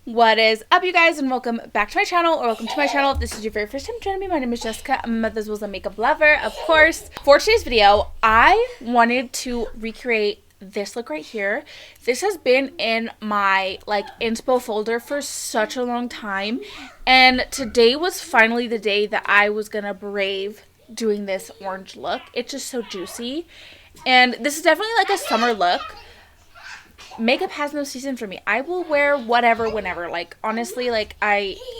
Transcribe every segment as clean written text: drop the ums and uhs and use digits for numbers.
What is up, you guys, and welcome back to my channel, or welcome to my channel if this is your very first time joining me. My name is Jessica. I'm a Mother's Wills and makeup lover, of course. For today's video, I wanted to recreate this look right here. This has been in my inspo folder for such a long time, and today was finally the day that I was gonna brave doing this orange look. It's just so juicy, and this is definitely like a summer look. Makeup has no season for me. I will wear whatever, whenever. Honestly,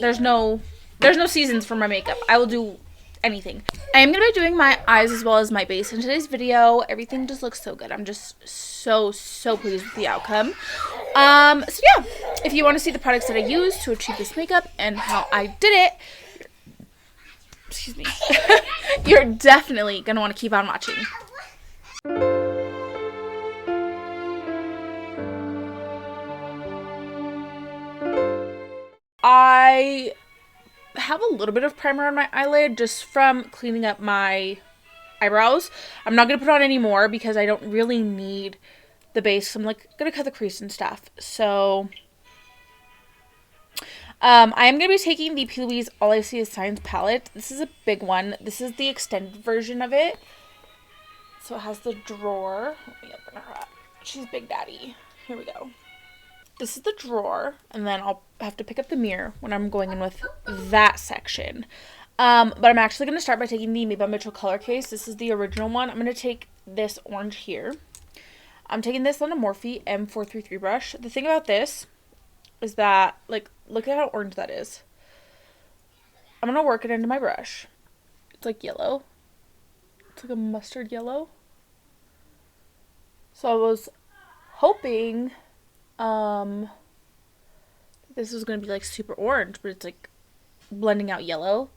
there's no seasons for my makeup. I will do anything. I am gonna be doing my eyes as well as my base in today's video. Everything just looks so good. I'm just so pleased with the outcome. So yeah, if you want to see the products that I used to achieve this makeup and how I did it, excuse me, you're definitely gonna want to keep on watching. I have a little bit of primer on my eyelid just from cleaning up my eyebrows. I'm not going to put on any more because I don't really need the base. I'm going to cut the crease and stuff. So I am going to be taking the Plouise All I See Is Signs palette. This is a big one. This is the extended version of it. So it has the drawer. Let me open her up. She's Big Daddy. Here we go. This is the drawer, and then I'll have to pick up the mirror when I'm going in with that section. But I'm actually going to start by taking the Makeup Mitchell color case. This is the original one. I'm going to take this orange here. I'm taking this on a Morphe M433 brush. The thing about this is that, look at how orange that is. I'm going to work it into my brush. It's like yellow. It's like a mustard yellow. So I was hoping this is going to be super orange, but it's blending out yellow,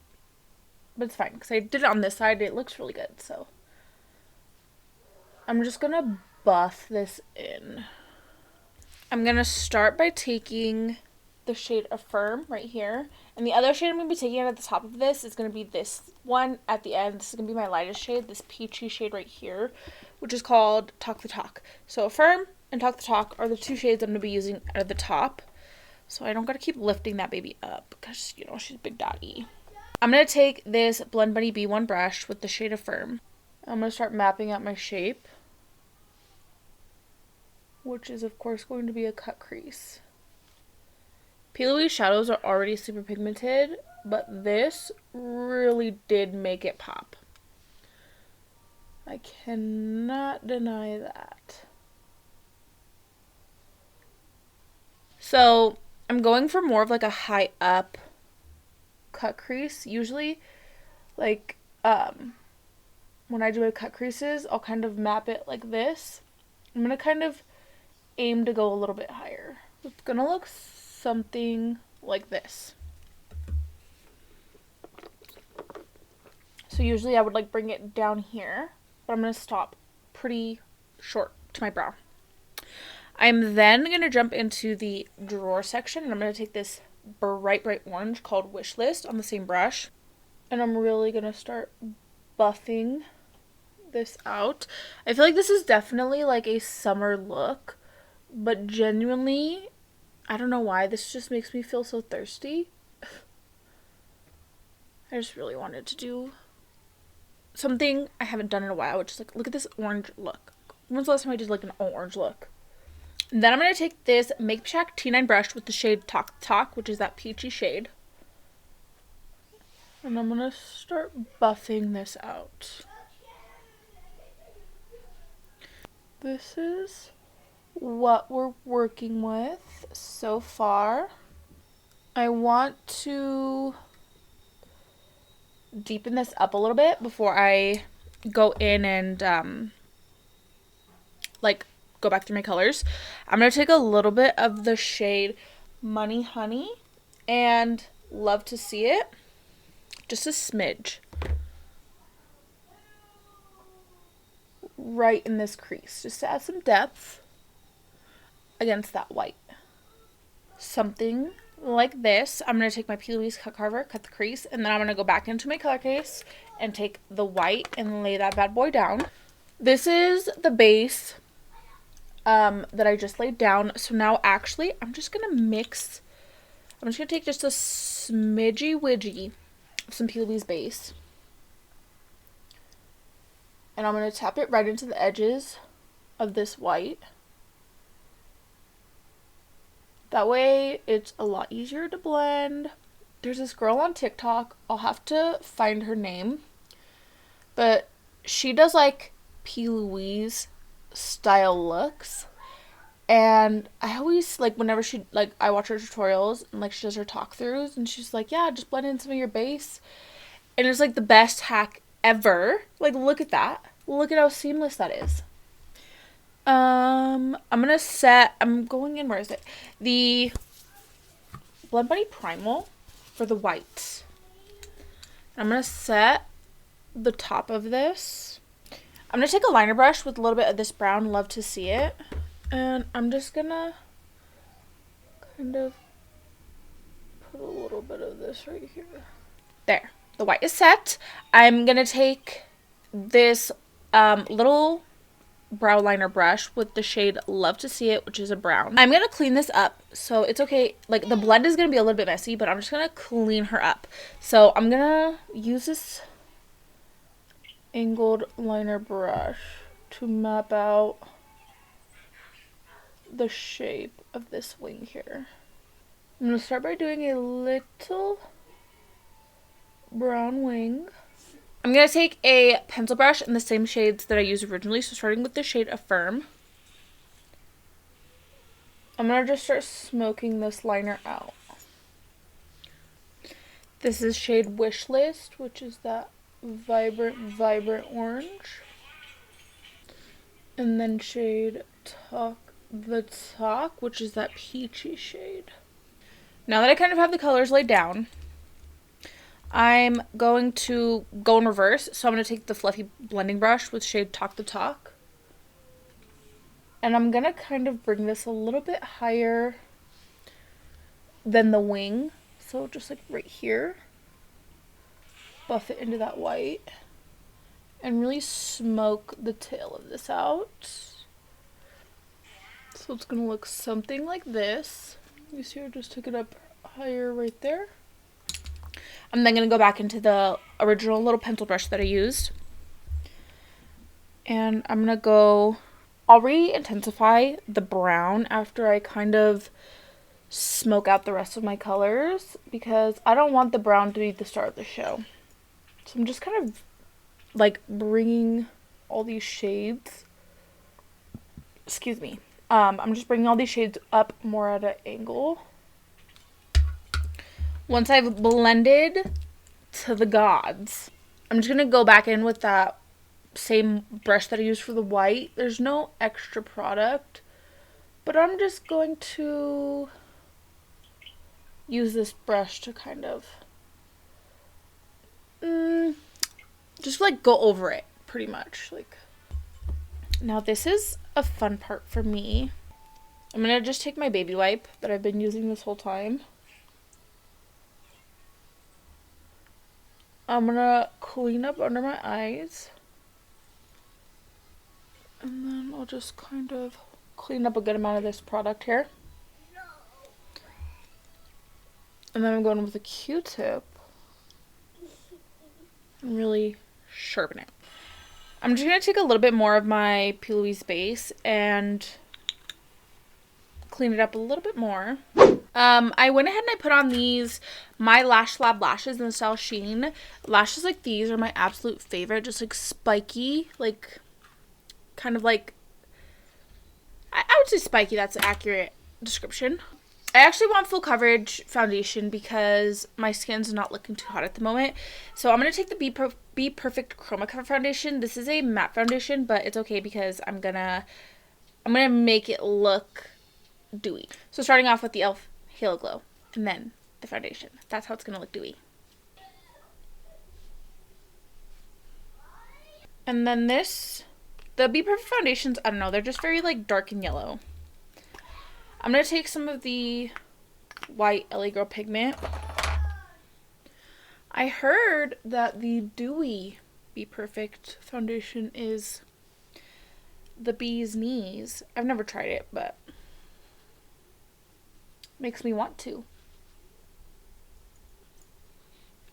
but it's fine because I did it on this side. It looks really good. So I'm just going to buff this in. I'm going to start by taking the shade Affirm right here, and the other shade I'm going to be taking at the top of this is going to be this one at the end. This is going to be my lightest shade, this peachy shade right here, which is called Talk the Talk. So Affirm and Talk the Talk are the two shades I'm going to be using at the top. So I don't got to keep lifting that baby up because, she's Big Daddy. I'm going to take this Blend Bunny B1 brush with the shade Affirm. I'm going to start mapping out my shape, which is, of course, going to be a cut crease. Plouise shadows are already super pigmented, but this really did make it pop. I cannot deny that. So I'm going for more of a high up cut crease. Usually, when I do my cut creases, I'll kind of map it like this. I'm going to kind of aim to go a little bit higher. It's going to look something like this. So usually I would bring it down here, but I'm going to stop pretty short to my brow. I'm then going to jump into the drawer section, and I'm going to take this bright orange called Wish List on the same brush, and I'm really going to start buffing this out. I feel like this is definitely a summer look, but genuinely, I don't know why, this just makes me feel so thirsty. I just really wanted to do something I haven't done in a while, which is look at this orange look. When's the last time I did an orange look? And then I'm going to take this Makeup Shack T9 brush with the shade Talk Talk, which is that peachy shade. And I'm going to start buffing this out. This is what we're working with so far. I want to deepen this up a little bit before I go in and go back through my colors. I'm going to take a little bit of the shade Money Honey and Love to See It, just a smidge, right in this crease, just to add some depth against that white. Something like this. I'm going to take my Plouise cut carver, cut the crease, and then I'm going to go back into my color case and take the white and lay that bad boy down. This is the base that I just laid down. So now actually I'm just going to mix I'm just going to take just a smidgy widgy of some Plouise base. And I'm going to tap it right into the edges of this white. That way it's a lot easier to blend. There's this girl on TikTok, I'll have to find her name, but she does like Plouise style looks. And I always, like, whenever she, like, I watch her tutorials and, like, she does her talk throughs and she's like, yeah, just blend in some of your base. And it's like the best hack ever. Like, look at that. Look at how seamless that is. I'm going in, where is it? The Blend Bunny Primal for the whites. I'm going to set the top of this. I'm going to take a liner brush with a little bit of this brown, Love to See It. And I'm just going to kind of put a little bit of this right here. There. The white is set. I'm going to take this little brow liner brush with the shade Love to See It, which is a brown. I'm going to clean this up, so it's okay. Like, the blend is going to be a little bit messy, but I'm just going to clean her up. So I'm going to use this angled liner brush to map out the shape of this wing here. I'm going to start by doing a little brown wing. I'm going to take a pencil brush in the same shades that I used originally, so starting with the shade Affirm. I'm going to just start smoking this liner out. This is shade Wish List, which is that vibrant orange. And then shade Talk the Talk, which is that peachy shade. Now that I kind of have the colors laid down, I'm going to go in reverse. So I'm going to take the fluffy blending brush with shade Talk the Talk. And I'm going to kind of bring this a little bit higher than the wing. So just like right here. Buff it into that white. And really smoke the tail of this out. So it's going to look something like this. You see I just took it up higher right there. I'm then going to go back into the original little pencil brush that I used. And I'm going to go, I'll re-intensify the brown after I kind of smoke out the rest of my colors, because I don't want the brown to be the star of the show. So I'm just kind of like bringing all these shades, excuse me, I'm just bringing all these shades up more at an angle. Once I've blended to the gods, I'm just going to go back in with that same brush that I used for the white. There's no extra product, but I'm just going to use this brush to kind of just like go over it pretty much. Like, now this is a fun part for me. I'm going to just take my baby wipe that I've been using this whole time. I'm going to clean up under my eyes. And then I'll just kind of clean up a good amount of this product here. And then I'm going with a Q-tip and really sharpen it. I'm just going to take a little bit more of my Plouise base and clean it up a little bit more. I went ahead and I put on these, my Lash Lab Lashes in the style Sheen. Lashes like these are my absolute favorite. Just like spiky, like kind of like, I would say spiky, that's an accurate description. I actually want full coverage foundation because my skin's not looking too hot at the moment. So I'm going to take the BPerfect Chroma Cover Foundation. This is a matte foundation, but it's okay because I'm gonna make it look dewy. So starting off with the e.l.f. Halo Glow and then the foundation. That's how it's going to look dewy. And then this, the BPerfect foundations, I don't know, they're just very like dark and yellow. I'm going to take some of the white Ellie Girl pigment. I heard that the dewy BPerfect foundation is the bee's knees. I've never tried it, but makes me want to.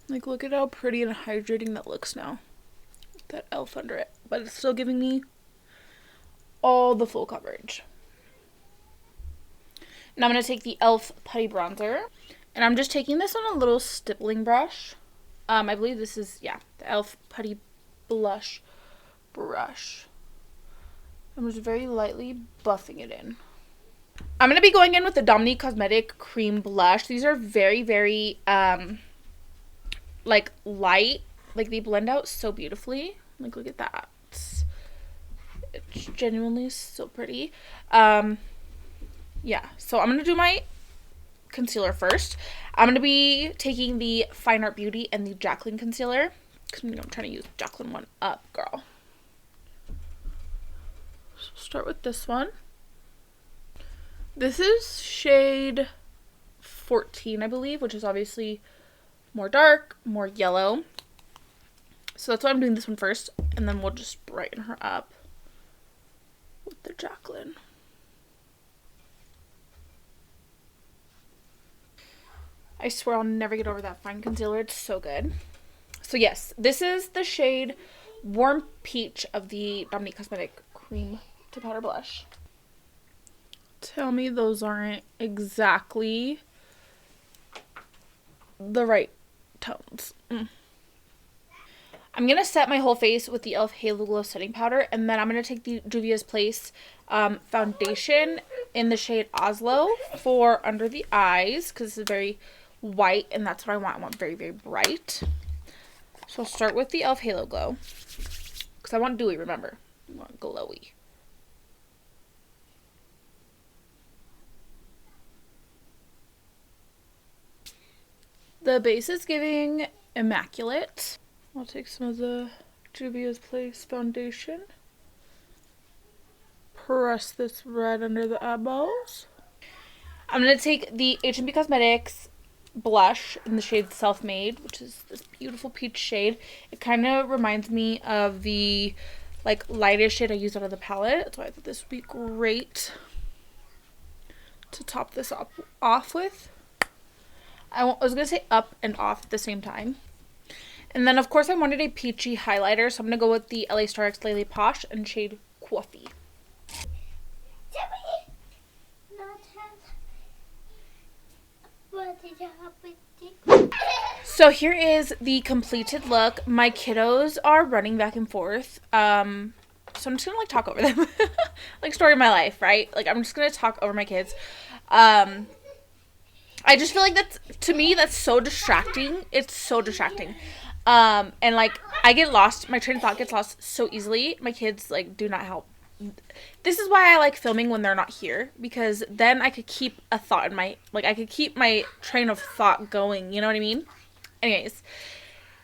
Like, look at how pretty and hydrating that looks now. That elf under it. But it's still giving me all the full coverage. Now I'm going to take the elf putty bronzer. And I'm just taking this on a little stippling brush. I believe this is, yeah, the elf putty blush brush. I'm just very lightly buffing it in. I'm going to be going in with the Dominique Cosmetic cream blush. These are very, very, like, light. Like, they blend out so beautifully. Like, look at that. It's genuinely so pretty. Yeah, so I'm going to do my concealer first. I'm going to be taking the Fine Art Beauty and the Jaclyn concealer. Because, you know, I'm trying to use Jaclyn one up, girl. So start with this one. This is shade 14, I believe, which is obviously more dark, more yellow. So that's why I'm doing this one first, and then we'll just brighten her up with the Jaclyn. I swear I'll never get over that Fyne concealer. It's so good. So yes, this is the shade Warm Peach of the Dominique Cosmetic Cream to Powder Blush. Tell me those aren't exactly the right tones. I'm going to set my whole face with the e.l.f. Halo Glow Setting Powder, and then I'm going to take the Juvia's Place foundation in the shade Oslo for under the eyes, because this is very white, and that's what I want. I want very, very bright. So I'll start with the e.l.f. Halo Glow, because I want dewy, remember. I want glowy. The base is giving immaculate. I'll take some of the Juvia's Place foundation. Press this right under the eyeballs. I'm going to take the H&B Cosmetics blush in the shade Self-Made, which is this beautiful peach shade. It kind of reminds me of the like lightest shade I used out of the palette. That's why I thought this would be great to top this off with. I was going to say up and off at the same time. And then, of course, I wanted a peachy highlighter, so I'm going to go with the LA Star X Lele Posh in shade Coffee. So here is the completed look. My kiddos are running back and forth. So I'm just going to, like, talk over them. Like, story of my life, right? Like, I'm just going to talk over my kids. I just feel like that's, to me, that's so distracting. It's so distracting. And, like, I get lost. My train of thought gets lost so easily. My kids, like, do not help. This is why I like filming when they're not here. Because then I could keep a thought in my, like, I could keep my train of thought going. You know what I mean? Anyways.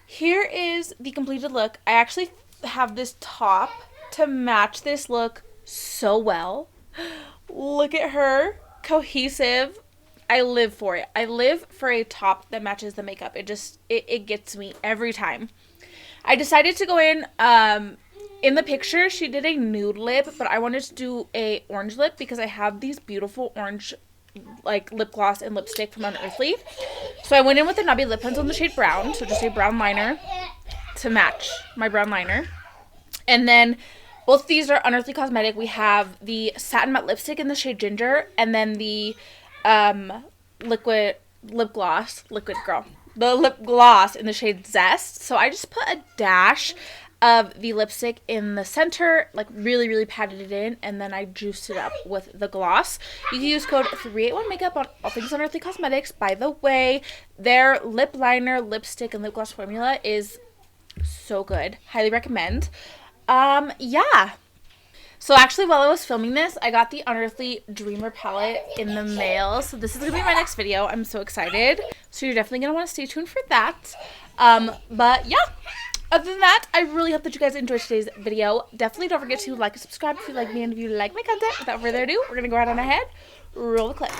Here is the completed look. I actually have this top to match this look so well. Look at her. Cohesive. I live for it. I live for a top that matches the makeup. It gets me every time. I decided to go in the picture, she did a nude lip, but I wanted to do a orange lip because I have these beautiful orange, like, lip gloss and lipstick from Unearthly. So I went in with the Nubby lip pencil in the shade brown, so just a brown liner to match my brown liner. And then both of these are Unearthly Cosmetic. We have the satin matte lipstick in the shade ginger, and then the liquid lip gloss in the shade Zest. So I just put a dash of the lipstick in the center, like really, really patted it in, and then I juiced it up with the gloss. You can use code 381makeup on all things Unearthly Cosmetics. By the way, their lip liner, lipstick, and lip gloss formula is so good. Highly recommend. Yeah. So actually, while I was filming this, I got the Unearthly Dreamer palette in the mail. So this is going to be my next video. I'm so excited. So you're definitely going to want to stay tuned for that. But yeah, other than that, I really hope that you guys enjoyed today's video. Definitely don't forget to like and subscribe if you like me and if you like my content. Without further ado, we're going to go right on ahead. Roll the clip.